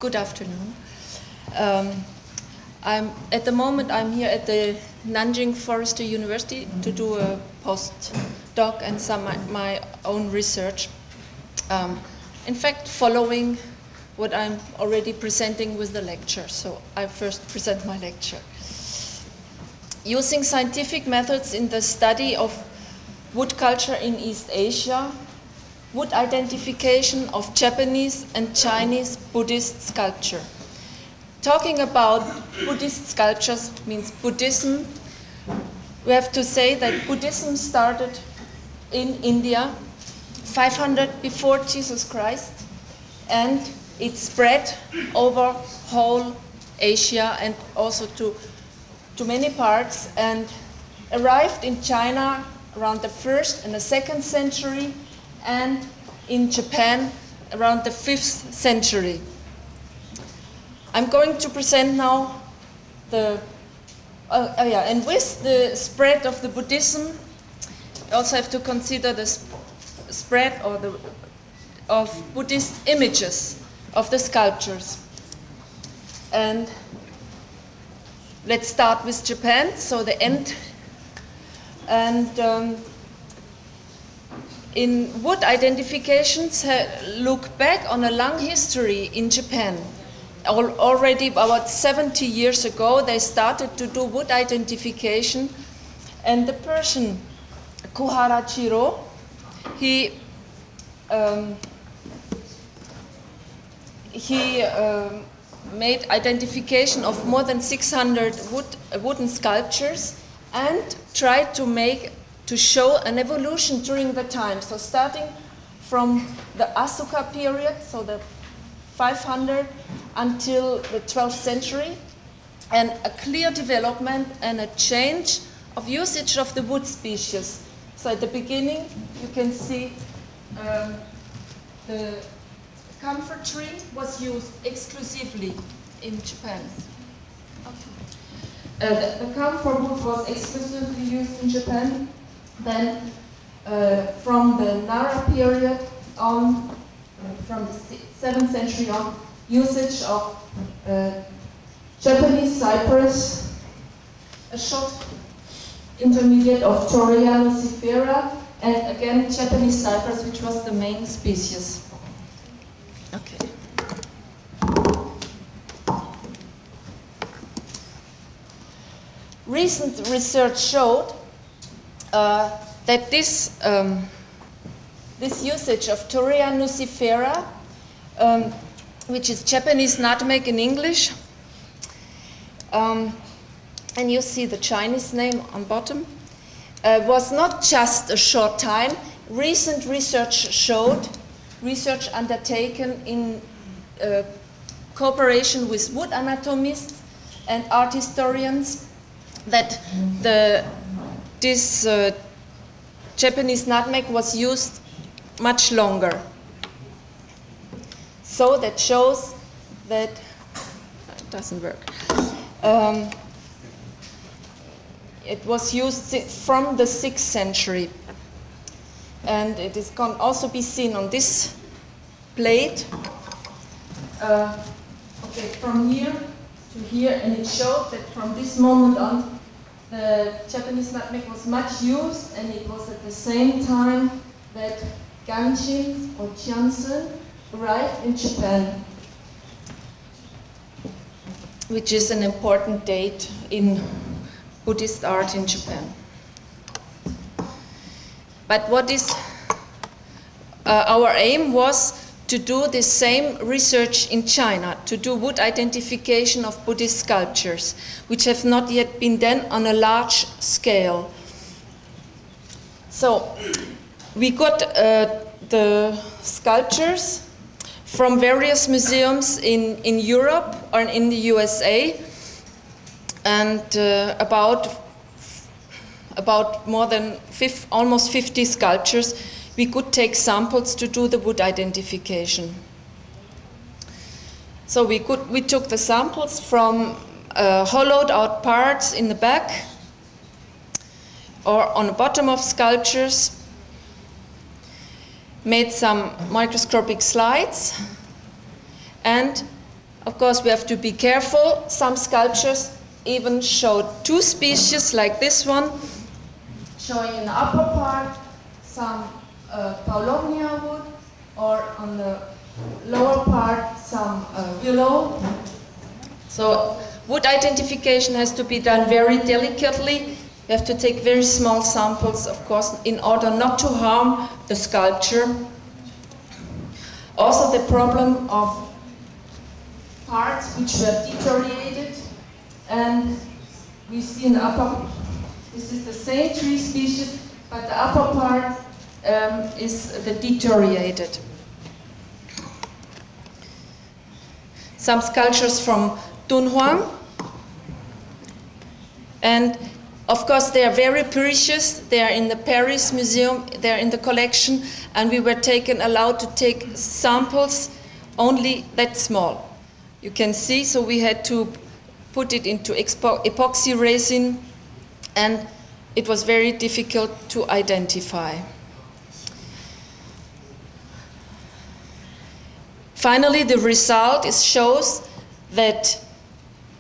good afternoon. At the moment I'm here at the Nanjing Forestry University to do a postdoc and some my own research. In fact, following what I'm already presenting with the lecture. So I first present my lecture. Using scientific methods in the study of wood culture in East Asia, wood identification of Japanese and Chinese Buddhist sculpture. Talking about Buddhist sculptures means Buddhism. We have to say that Buddhism started in India 500 before Jesus Christ, and it spread over whole Asia and also to many parts, and arrived in China around the 1st and the 2nd century, and in Japan around the 5th century. I'm going to present now and with the spread of the Buddhism, you also have to consider the spread of Buddhist images of the sculptures. And let's start with Japan, so the end. And in wood identifications, look back on a long history in Japan. Already about 70 years ago, they started to do wood identification, and the Persian Kuharachiro, he made identification of more than 600 wooden sculptures and tried to show an evolution during the time. So starting from the Asuka period, so the 500 until the 12th century, and a clear development and a change of usage of the wood species. So at the beginning, you can see the camphor tree was used exclusively in Japan. The camphor wood was exclusively used in Japan. Then from the Nara period on, from the 7th century on, usage of Japanese cypress, a short intermediate of Torreya lucifera, and again Japanese cypress, which was the main species. Okay. Recent research showed that this usage of Torreya lucifera, which is Japanese nutmeg in English, and you see the Chinese name on bottom, was not just a short time. Recent research showed, research undertaken in cooperation with wood anatomists and art historians, that this Japanese nutmeg was used much longer. So that shows that it doesn't work. It was used from the 6th century, and it can also be seen on this plate. Okay, from here to here, and it showed that from this moment on, the Japanese nutmeg was much used, and it was at the same time that Ganshin or Jiansen arrived in Japan, which is an important date in Buddhist art in Japan. But what is our aim was to do the same research in China, to do wood identification of Buddhist sculptures, which have not yet been done on a large scale. So we got the sculptures from various museums in Europe or in the USA, and about more than almost 50 sculptures. We could take samples to do the wood identification. So we took the samples from hollowed out parts in the back or on the bottom of sculptures, made some microscopic slides, and Of course, we have to be careful. Some sculptures even show two species, like this one, showing in the upper part some Paulownia wood, or on the lower part some willow. So wood identification has to be done very delicately. We have to take very small samples, of course, in order not to harm the sculpture. Also the problem of parts which were deteriorated, and we see in the upper, this is the same tree species, but the upper part is the deteriorated. Some sculptures from Dunhuang, and of course they are very precious. They are in the Paris Museum, they are in the collection, and we were allowed to take samples only that small. You can see, so we had to put it into epoxy resin, and it was very difficult to identify. Finally, the result shows that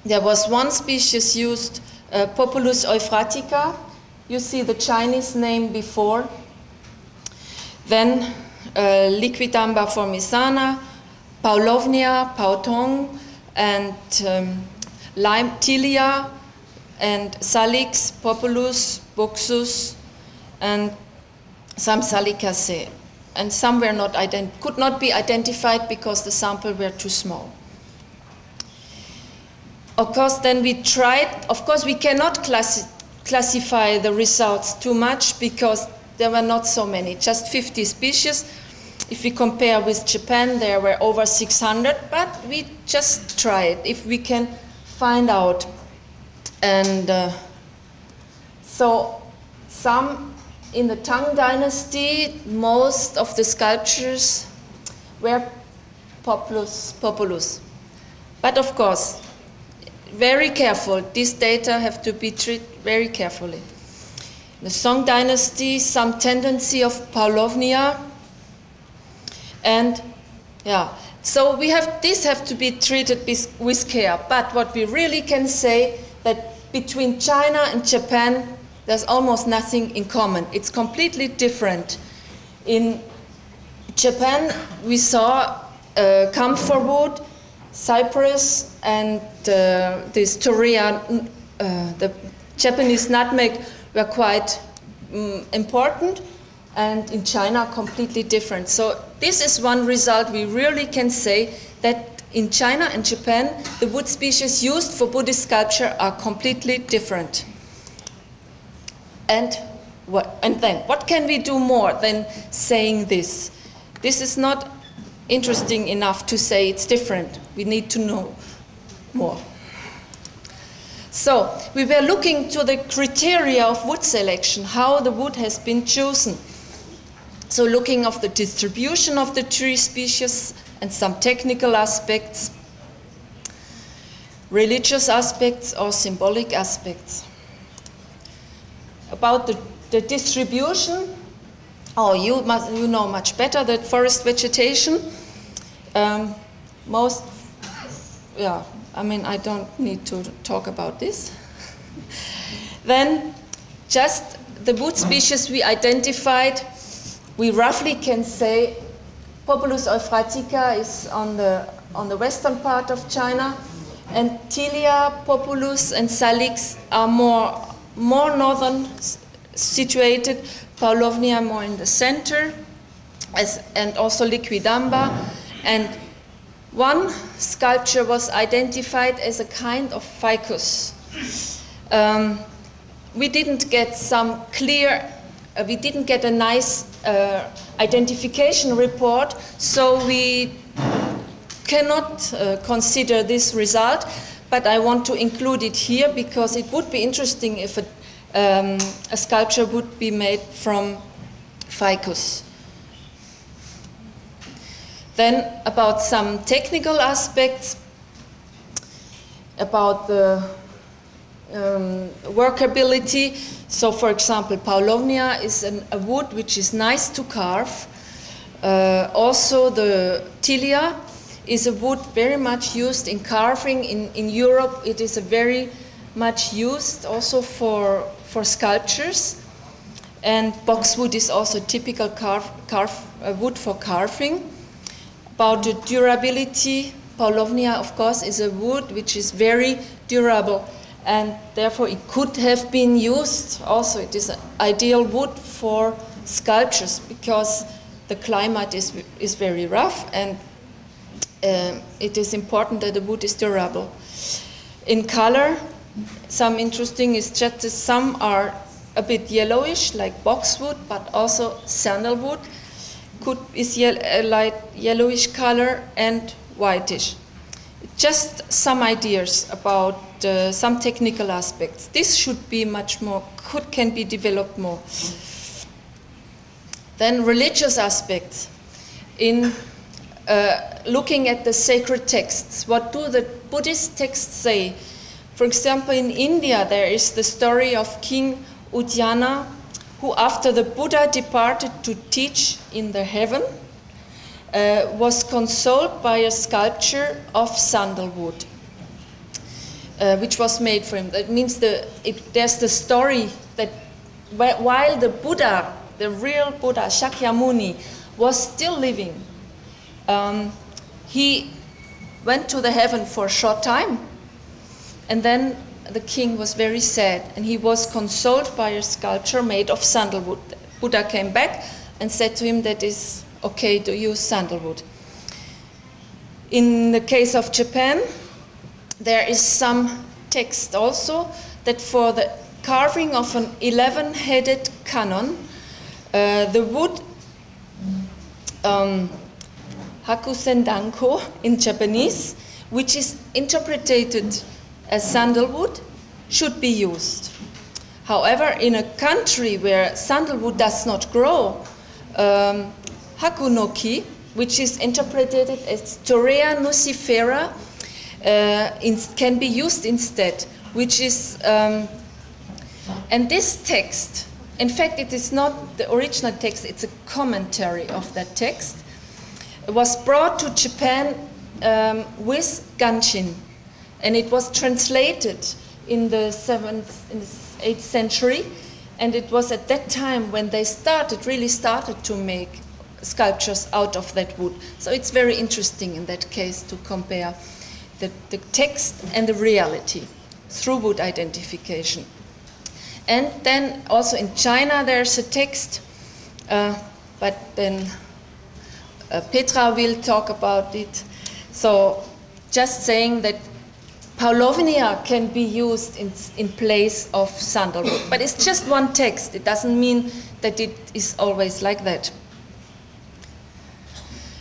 there was one species used, Populus euphratica. You see the Chinese name before. Then Liquidamba formicana, Paulownia, Pautong, and Lime Tilia, and Salix, Populus, Buxus, and some Salicaceae. And some were could not be identified because the sample were too small. Of course, then we tried, of course we cannot classify the results too much because there were not so many, just 50 species. If we compare with Japan, there were over 600, but we just tried if we can find out. And so some in the Tang Dynasty, most of the sculptures were Populus. But of course, very careful, these data have to be treated very carefully. The Song Dynasty, some tendency of Paulownia, and yeah, so these have to be treated with care. But what we really can say, that between China and Japan, there's almost nothing in common. It's completely different. In Japan, we saw camphor wood, cypress, and this Toria, the Japanese nutmeg, were quite important, and in China, completely different. So this is one result we really can say, that in China and Japan, the wood species used for Buddhist sculpture are completely different. And then, what can we do more than saying this? This is not interesting enough to say it's different. We need to know more. So, we were looking to the criteria of wood selection, how the wood has been chosen. So, looking at the distribution of the tree species and some technical aspects, religious aspects or symbolic aspects. About the distribution, you know much better that forest vegetation. I don't need to talk about this. Then, just the wood species we identified, we roughly can say Populus euphratica is on the western part of China, and Tilia, Populus, and Salix are more northern situated, Paulownia more in the center, and also Liquidamba. And one sculpture was identified as a kind of ficus. We didn't get we didn't get a nice identification report, so we cannot consider this result. But I want to include it here because it would be interesting if a sculpture would be made from ficus. Then about some technical aspects, about the workability. So for example, Paulownia is a wood which is nice to carve. Also the Tilia is a wood very much used in carving. In Europe, it is a very much used also for sculptures. And boxwood is also typical wood for carving. About the durability, Paulovnia, of course, is a wood which is very durable, and therefore it could have been used also. It is an ideal wood for sculptures because the climate is very rough, and it is important that the wood is durable. In color, some interesting is just that some are a bit yellowish, like boxwood, but also sandalwood is a light yellowish color and whitish. Just some ideas about some technical aspects. This should be much more, can be developed more. Then religious aspects. In looking at the sacred texts, what do the Buddhist texts say? For example, in India, there is the story of King Udayana, who after the Buddha departed to teach in the heaven, was consoled by a sculpture of sandalwood, which was made for him. That means there's the story that while the Buddha, the real Buddha, Shakyamuni, was still living, he went to the heaven for a short time, and then the king was very sad, and he was consoled by a sculpture made of sandalwood. Buddha came back and said to him that it's okay to use sandalwood. In the case of Japan, there is some text also that for the carving of an 11-headed cannon, the wood hakusendanko in Japanese, which is interpreted as sandalwood, should be used. However, in a country where sandalwood does not grow, hakunoki, which is interpreted as Torreya nucifera, can be used instead, which is, and this text, in fact, it is not the original text, it's a commentary of that text. It was brought to Japan with ganshin, and it was translated in the 8th century, and it was at that time when they really started to make sculptures out of that wood. So it's very interesting in that case to compare the text and the reality through wood identification. And then also in China there's a text, but then Petra will talk about it. So just saying that Paulovnia can be used in place of sandalwood. But it's just one text. It doesn't mean that it is always like that.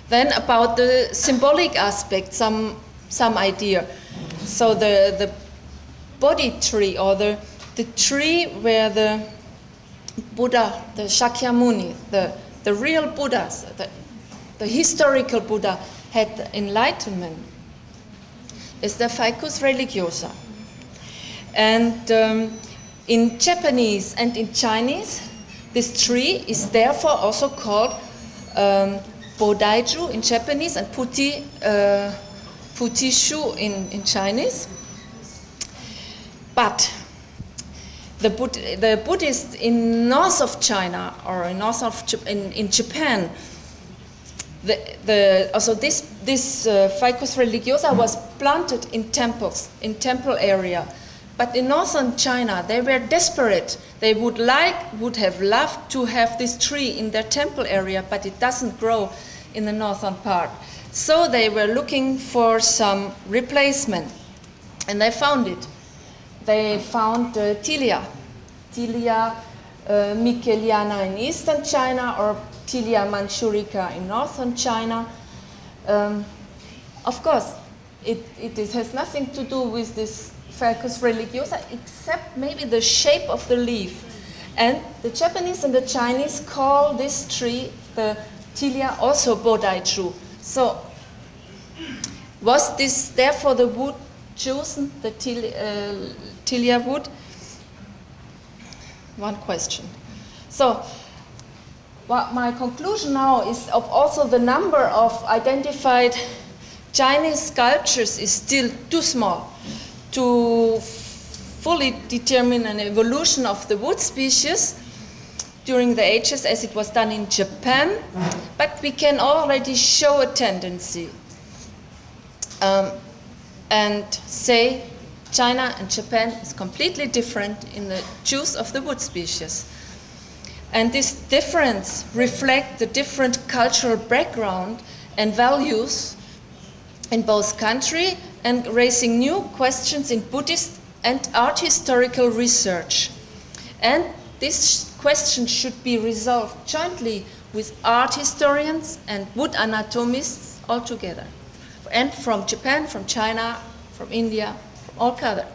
Then about the symbolic aspect, some idea. So the Bodhi tree, or the tree where the Buddha, the Shakyamuni, the real Buddha, the historical Buddha had enlightenment, is the Ficus religiosa. And in Japanese and in Chinese, this tree is therefore also called Bodaiju in Japanese and Putishu in Chinese. But the Buddhists in north of China, or in north of in Japan, also this Ficus religiosa was planted in temples, in temple area. But in northern China, they were desperate. They would have loved to have this tree in their temple area, but it doesn't grow in the northern part. So they were looking for some replacement, and they found it. They found Tilia Micheliana in eastern China, or Tilia manchurica in northern China. Of course, it has nothing to do with this Ficus religiosa, except maybe the shape of the leaf. And the Japanese and the Chinese call this tree, the Tilia, also Bodaiju. So, was this therefore the wood chosen, the Tilia wood? One question. So, my conclusion now is of also the number of identified Chinese sculptures is still too small to fully determine an evolution of the wood species during the ages as it was done in Japan, but we can already show a tendency and say China and Japan is completely different in the choice of the wood species. And this difference reflects the different cultural background and values in both countries and raising new questions in Buddhist and art historical research. And this question should be resolved jointly with art historians and wood anatomists all together. And from Japan, from China, from India, from all other.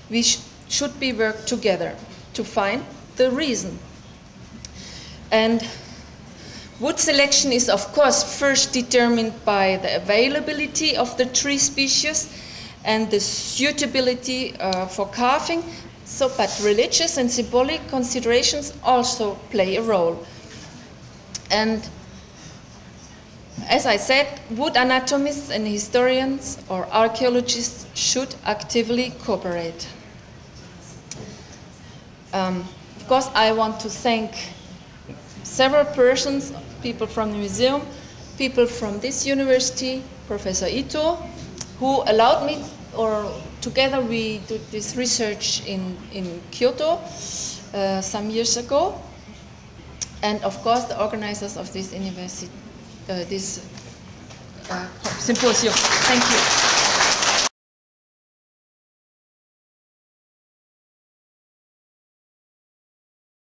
We should be work together to find the reason. And wood selection is, of course, first determined by the availability of the tree species and the suitability for carving. So, but religious and symbolic considerations also play a role. And as I said, wood anatomists and historians or archaeologists should actively cooperate. Of course, I want to thank several persons, people from the museum, people from this university, Professor Ito, who allowed me, or together we did this research in Kyoto some years ago, and of course the organizers of this university, this symposium. Thank you.